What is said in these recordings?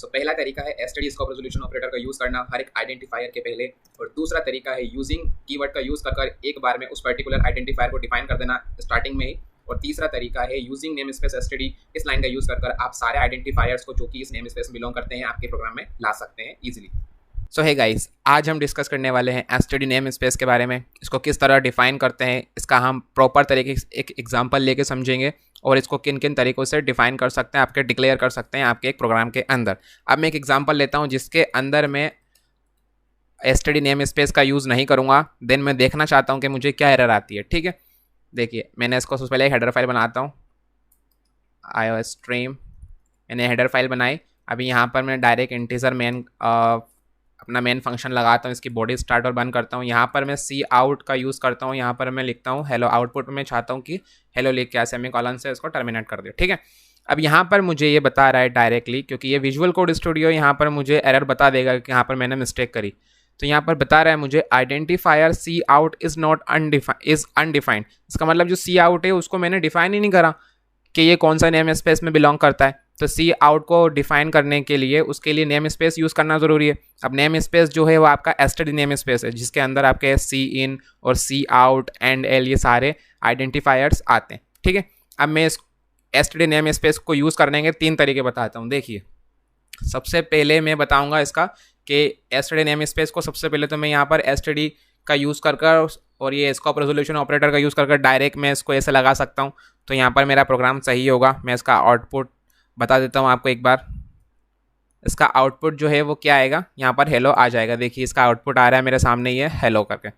पहला तरीका है एसटीडी स्कोप रेजोल्यूशन ऑपरेटर का यूज़ करना हर एक आइडेंटिफायर के पहले, और दूसरा तरीका है यूजिंग कीवर्ड का यूज़ कर एक बार में उस पर्टिकुलर आइडेंटिफायर को डिफाइन कर देना स्टार्टिंग में ही। और तीसरा तरीका है यूजिंग नेम स्पेस एसटीडी। इस लाइन का यूज़ कर आप सारे आइडेंटिफायर्स को जो कि इस नेम स्पेस में बिलोंग करते हैं आपके प्रोग्राम में ला सकते हैं ईजिली। सो हे गाइस, आज हम डिस्कस करने वाले हैं एसटीडी नेम स्पेस के बारे में। इसको किस तरह डिफाइन करते हैं, इसका हम प्रॉपर तरीके से एक एग्जांपल लेके समझेंगे और इसको किन किन तरीक़ों से डिफाइन कर सकते हैं, आपके डिक्लेयर कर सकते हैं आपके एक प्रोग्राम के अंदर। अब मैं एक एग्जांपल लेता हूं जिसके अंदर मैं एसटीडी नेम स्पेस का यूज़ नहीं करूंगा, देन मैं देखना चाहता हूं कि मुझे क्या एरर आती है। ठीक है, देखिए मैंने इसको सबसे पहले हेडर फाइल बनाता हूँ, iOS स्ट्रीम। मैंने हेडर फाइल बनाई। अभी यहाँ पर मैं डायरेक्ट इंटीजर अपना मेन फंक्शन लगाता हूँ, इसकी बॉडी स्टार्ट और बंद करता हूँ। यहाँ पर मैं सी आउट का यूज़ करता हूँ। यहाँ पर मैं लिखता हूँ हेलो, आउटपुट में चाहता हूँ कि हेलो लिख के सेमीकोलन से इसको टर्मिनेट कर दिया। ठीक है, अब यहाँ पर मुझे ये बता रहा है डायरेक्टली, क्योंकि ये विजुअल कोड स्टूडियो यहाँ पर मुझे एरर बता देगा कि यहाँ पर मैंने मिस्टेक करी। तो यहाँ पर बता रहा है मुझे identifier cout is not undefined. इसका मतलब जो सी आउट है उसको मैंने डिफाइन ही नहीं करा कि ये कौन सा नेम स्पेस में बिलोंग करता है। तो सी आउट को डिफाइन करने के लिए उसके लिए नेम स्पेस यूज़ करना ज़रूरी है। अब नेम स्पेस जो है वो आपका एसटीडी नेम स्पेस है, जिसके अंदर आपके सी इन और सी आउट एंड एल ये सारे आइडेंटिफायर्स आते हैं। ठीक है, अब मैं इस एसटीडी नेम स्पेस को यूज़ करने के 3 तरीके बताता हूँ। देखिए, सबसे पहले मैं बताऊँगा इसका कि एसटीडी नेम स्पेस को सबसे पहले तो मैं यहाँ पर एसटीडी का यूज़ कर और ये स्कोप रेजोल्यूशन ऑपरेटर का यूज़ कर डायरेक्ट मैं इसको ऐसे लगा सकता हूँ। तो यहाँ पर मेरा प्रोग्राम सही होगा। मैं इसका आउटपुट बता देता हूँ आपको एक बार। इसका आउटपुट जो है वो क्या आएगा, यहाँ पर हेलो आ जाएगा। देखिए इसका आउटपुट आ रहा है मेरे सामने, ये हेलो करके।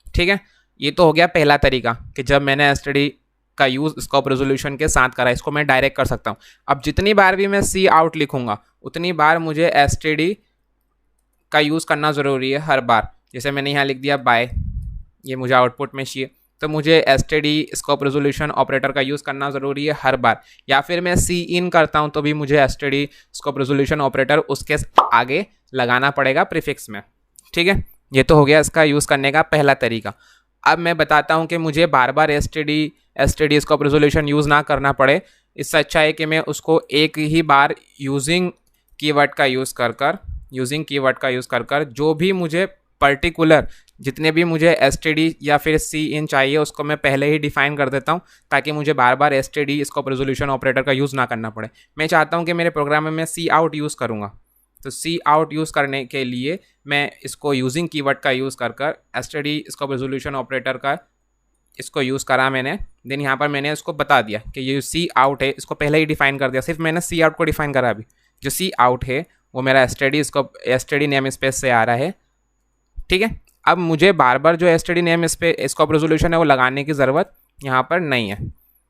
ठीक है, ये तो हो गया पहला तरीका कि जब मैंने एसटीडी का यूज़ स्कोप रेजोल्यूशन के साथ करा, इसको मैं डायरेक्ट कर सकता हूँ। अब जितनी बार भी मैं सी आउट लिखूँगा उतनी बार मुझे एसटीडी का यूज़ करना ज़रूरी है हर बार। जैसे मैंने यहाँ लिख दिया बाय, ये मुझे आउटपुट में चाहिए, तो मुझे एसटीडी स्कोप रेजोल्यूशन ऑपरेटर का यूज़ करना ज़रूरी है हर बार। या फिर मैं सी इन करता हूँ तो भी मुझे एसटीडी स्कोप रेजोल्यूशन ऑपरेटर उसके आगे लगाना पड़ेगा प्रीफिक्स में। ठीक है, ये तो हो गया इसका यूज़ करने का पहला तरीका। अब मैं बताता हूँ कि मुझे बार बार एसटीडी स्कोप रेजोल्यूशन यूज़ ना करना पड़े। इससे अच्छा है कि मैं उसको एक ही बार यूजिंग कीवर्ड का यूज़ कर जो भी मुझे पर्टिकुलर जितने भी मुझे एसटीडी या फिर सी इन चाहिए उसको मैं पहले ही डिफाइन कर देता हूँ, ताकि मुझे बार बार एसटीडी स्कोप रेजोल्यूशन ऑपरेटर का यूज़ ना करना पड़े। मैं चाहता हूँ कि मेरे प्रोग्राम में मैं सी आउट यूज़ करूँगा, तो सी आउट यूज़ करने के लिए मैं इसको यूजिंग कीवर्ड का यूज़ कर एसटीडी स्कोप रेजोल्यूशन ऑपरेटर का इसको यूज़ करा मैंने। देन यहाँ पर मैंने इसको बता दिया कि ये सी आउट है, इसको पहले ही डिफाइन कर दिया। सिर्फ मैंने सी आउट को डिफाइन करा। अभी जो सी आउट है वो मेरा एसटीडी नेम स्पेस से आ रहा है। ठीक है, अब मुझे बार बार जो एसटीडी नेम स्कोप रेजोल्यूशन है वो लगाने की ज़रूरत यहाँ पर नहीं है।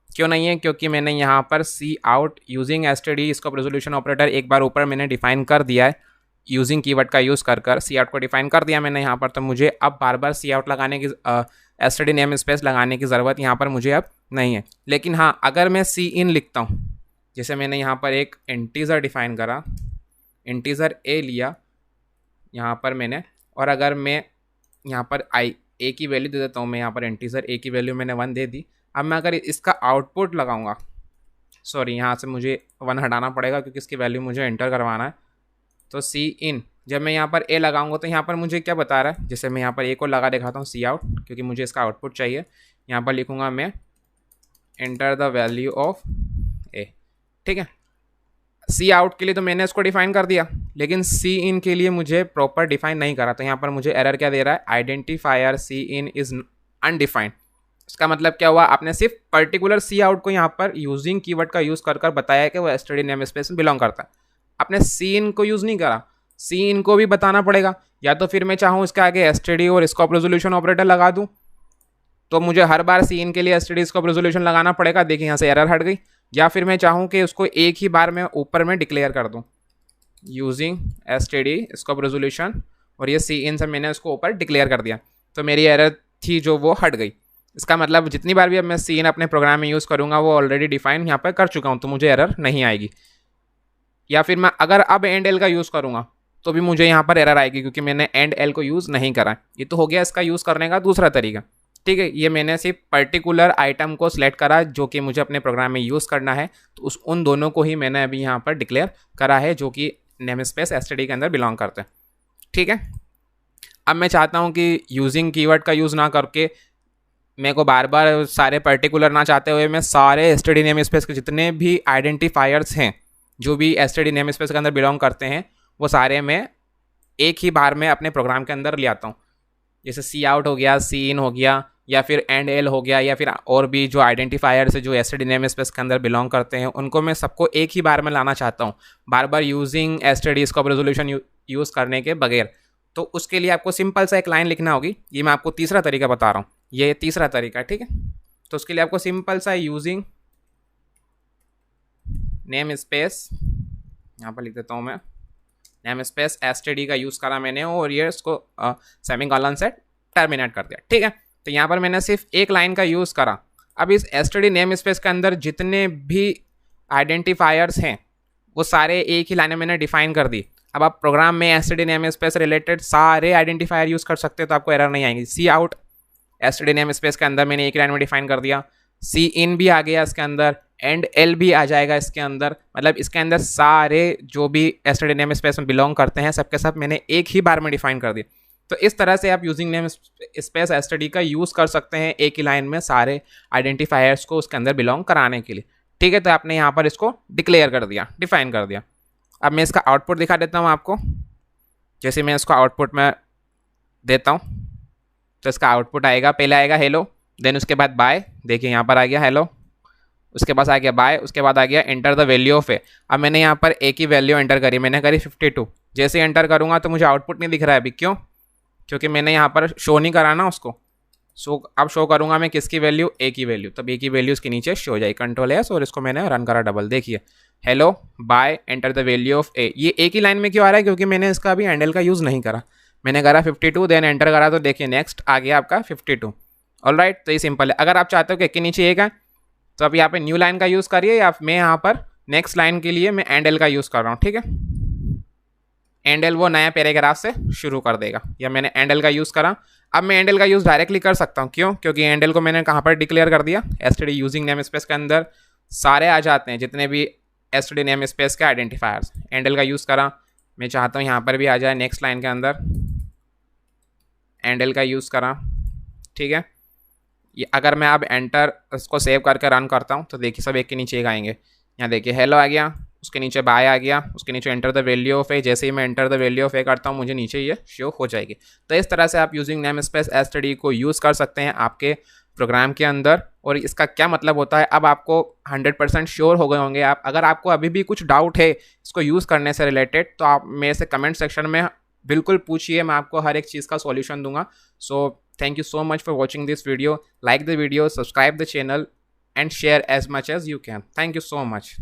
क्यों नहीं है? क्योंकि मैंने यहाँ पर cout using STD scope resolution operator एक बार ऊपर मैंने डिफाइन कर दिया है। यूजिंग कीवर्ड का यूज़ कर सी आउट को डिफाइन कर दिया मैंने यहाँ पर। तो मुझे अब बार बार सी आउट लगाने की एसटीडी नेम स्पेस लगाने की ज़रूरत यहाँ पर मुझे अब नहीं है। लेकिन हाँ, अगर मैं सी इन लिखता हूँ, जैसे मैंने यहाँ पर एक इंटीजर डिफाइन करा, इंटीजर ए लिया यहाँ पर मैंने, और अगर मैं यहाँ पर ए की वैल्यू दे देता हूँ, मैं यहाँ पर इंटीजर ए की वैल्यू मैंने 1 दे दी। अब मैं अगर इसका आउटपुट लगाऊंगा, सॉरी यहाँ से मुझे 1 हटाना पड़ेगा क्योंकि इसकी वैल्यू मुझे एंटर करवाना है। तो सी इन, जब मैं यहाँ पर ए लगाऊंगा तो यहाँ पर मुझे क्या बता रहा है, जैसे मैं यहाँ पर ए को लगा दिखाता हूँ सी आउट, क्योंकि मुझे इसका आउटपुट चाहिए। यहाँ पर लिखूँगा मैं एंटर द वैल्यू ऑफ ए। ठीक है, सी आउट के लिए तो मैंने इसको डिफाइन कर दिया, लेकिन सी इन के लिए मुझे प्रॉपर डिफाइन नहीं करा। तो यहाँ पर मुझे एरर क्या दे रहा है, identifier cin is undefined. इसका मतलब क्या हुआ, आपने सिर्फ पर्टिकुलर सी आउट को यहाँ पर यूजिंग कीवर्ड का यूज़ कर बताया कि वो एसटीडी नेम स्पेस में बिलोंग करता है। आपने सी इन को यूज़ नहीं करा, सी इन को भी बताना पड़ेगा। या तो फिर मैं चाहूँ इसके आगे एसटीडी और स्कोप रेजोल्यूशन ऑपरेटर लगा दूँ, तो मुझे हर बार सी इन के लिए एसटीडी स्कोप रेजोल्यूशन लगाना पड़ेगा। देखिए यहाँ से एरर हट गई। या फिर मैं चाहूँ कि उसको एक ही बार में ऊपर में डिक्लेयर कर दूँ यूजिंग एसटीडी स्कोप रेजोल्यूशन, और ये सी इन से मैंने उसको ऊपर डिक्लेयर कर दिया, तो मेरी एरर थी जो वो हट गई। इसका मतलब जितनी बार भी अब मैं सी इन अपने प्रोग्राम में यूज़ करूँगा वो ऑलरेडी डिफाइन यहाँ पर कर चुका हूँ, तो मुझे एरर नहीं आएगी। या फिर मैं अगर अब एंड एल का यूज़ करूँगा तो भी मुझे यहाँ पर एरर आएगी, क्योंकि मैंने एंड एल को यूज़ नहीं करा। ये तो हो गया इसका यूज़ करने का दूसरा तरीका। ठीक है, ये मैंने सिर्फ पर्टिकुलर आइटम को सिलेक्ट करा जो कि मुझे अपने प्रोग्राम में यूज़ करना है, तो उन दोनों को ही मैंने अभी यहाँ पर डिक्लेयर करा है, जो कि नेम स्पेस एसटीडी के अंदर बिलोंग करते हैं। ठीक है, अब मैं चाहता हूँ कि यूजिंग कीवर्ड का यूज़ ना करके मेरे को बार बार सारे पर्टिकुलर ना चाहते हुए मैं सारे एसटीडी नेम स्पेस के जितने भी आइडेंटिफायर्स हैं जो भी एसटीडी नेम स्पेस के अंदर बिलोंग करते हैं वो सारे मैं एक ही बार में अपने प्रोग्राम के अंदर ले आता हूँ। जैसे सी आउट हो गया, सी इन हो गया, या फिर एंड एल हो गया, या फिर और भी जो आइडेंटिफायर्स है जो एसटीडी नेम स्पेस के अंदर बिलोंग करते हैं उनको मैं सबको एक ही बार में लाना चाहता हूँ, बार बार using STD scope resolution use करने के बगैर। तो उसके लिए आपको सिंपल सा एक लाइन लिखना होगी। ये मैं आपको तीसरा तरीका बता रहा हूँ, ये तीसरा तरीका है। ठीक है, तो उसके लिए आपको सिंपल सा यूजिंग नेम स्पेस, यहाँ पर लिख देता हूँ मैं, नेम स्पेस एसटीडी का यूज़ करा मैंने और ये इसको सेमीकोलन से टर्मिनेट कर दिया। ठीक है, तो यहाँ पर मैंने सिर्फ एक लाइन का यूज़ करा। अब इस एसटीडी नेम स्पेस के अंदर जितने भी आइडेंटिफायर्स हैं वो सारे एक ही लाइन में मैंने डिफाइन कर दी। अब आप प्रोग्राम में एसटीडी नेम स्पेस रिलेटेड सारे आइडेंटिफायर यूज़ कर सकते हो तो आपको एरर नहीं आएंगी। सी आउट एसटीडी नेम स्पेस के अंदर मैंने एक लाइन में डिफाइन कर दिया, सी इन भी आ गया इसके अंदर, एंड एल भी आ जाएगा इसके अंदर। मतलब इसके अंदर सारे जो भी एसटीडी नेम स्पेस में बिलोंग करते हैं सबके सब मैंने एक ही बार में डिफाइन कर दिया। तो इस तरह से आप यूजिंग नेम स्पेस एसटीडी का यूज़ कर सकते हैं एक ही लाइन में सारे आइडेंटिफायर्स को उसके अंदर बिलोंग कराने के लिए। ठीक है, तो आपने यहाँ पर इसको डिक्लेयर कर दिया, डिफाइन कर दिया। अब मैं इसका आउटपुट दिखा देता हूँ आपको। जैसे मैं इसको आउटपुट में देता हूँ तो इसका आउटपुट आएगा, पहले आएगा हेलो, देन उसके बाद बाय। देखिए यहाँ पर आ गया हेलो, उसके पास आ गया बाय, उसके बाद आ गया एंटर द वैल्यू ऑफ ए। अब मैंने यहाँ पर एक ही वैल्यू एंटर करी, मैंने करी 52। जैसे एंटर करूँगा तो मुझे आउटपुट नहीं दिख रहा है अभी, क्यों? क्योंकि मैंने यहाँ पर शो नहीं करा ना उसको। अब शो करूँगा मैं किसकी वैल्यू, ए की वैल्यू, तब ए की वैल्यू उसके नीचे शो हो जाएगी। कंट्रोल एस और इसको मैंने रन करा डबल। देखिए hello bye enter the value of a, ये एक ही लाइन में क्यों आ रहा है? क्योंकि मैंने इसका अभी हैंडल का यूज़ नहीं करा, मैंने करा 52 देन एंटर करा तो देखिए नेक्स्ट आ गया आपका 52। ऑलराइट, तो ये सिंपल है। अगर आप चाहते हो कि एक के नीचे एक है तो अब यहाँ पे न्यू लाइन का यूज़ करिए, या मैं यहाँ पर नेक्स्ट लाइन के लिए मैं एंड एल का यूज़ कर रहा हूँ। ठीक है, एंड एल वो नया पैराग्राफ से शुरू कर देगा, या मैंने एंड एल का यूज़ करा। अब मैं एंड एल का यूज़ डायरेक्टली कर सकता हूँ, क्यों? क्योंकि एंड एल को मैंने कहाँ पर डिक्लेयर कर दिया, एसटीडी यूजिंग नेम स्पेस के अंदर सारे आ जाते हैं जितने भी एसटीडी नेम स्पेस के आइडेंटिफायर्स। एंड एल का यूज़ करा, मैं चाहता हूँ यहाँ पर भी आ जाए नेक्स्ट लाइन के अंदर, एंड एल का यूज़ करा। ठीक है, ये अगर मैं अब एंटर इसको सेव करके रन करता हूँ तो देखिए सब एक के नीचे एक आएंगे। यहाँ देखिए हेलो आ गया, उसके नीचे बाय आ गया, उसके नीचे एंटर द वैल्यू ऑफ ए। जैसे ही मैं एंटर द वैल्यू ऑफ ए करता हूँ मुझे नीचे ये शो हो जाएगी। तो इस तरह से आप यूजिंग नेम स्पेस एसटीडी को यूज़ कर सकते हैं आपके प्रोग्राम के अंदर। और इसका क्या मतलब होता है अब आपको 100% श्योर हो गए होंगे आप। अगर आपको अभी भी कुछ डाउट है इसको यूज़ करने से रिलेटेड तो आप मेरे से कमेंट सेक्शन में बिल्कुल पूछिए, मैं आपको हर एक चीज़ का सॉल्यूशन दूंगा। सो thank you so much for watching this video. Like the video, subscribe the channel and share as much as you can. Thank you so much.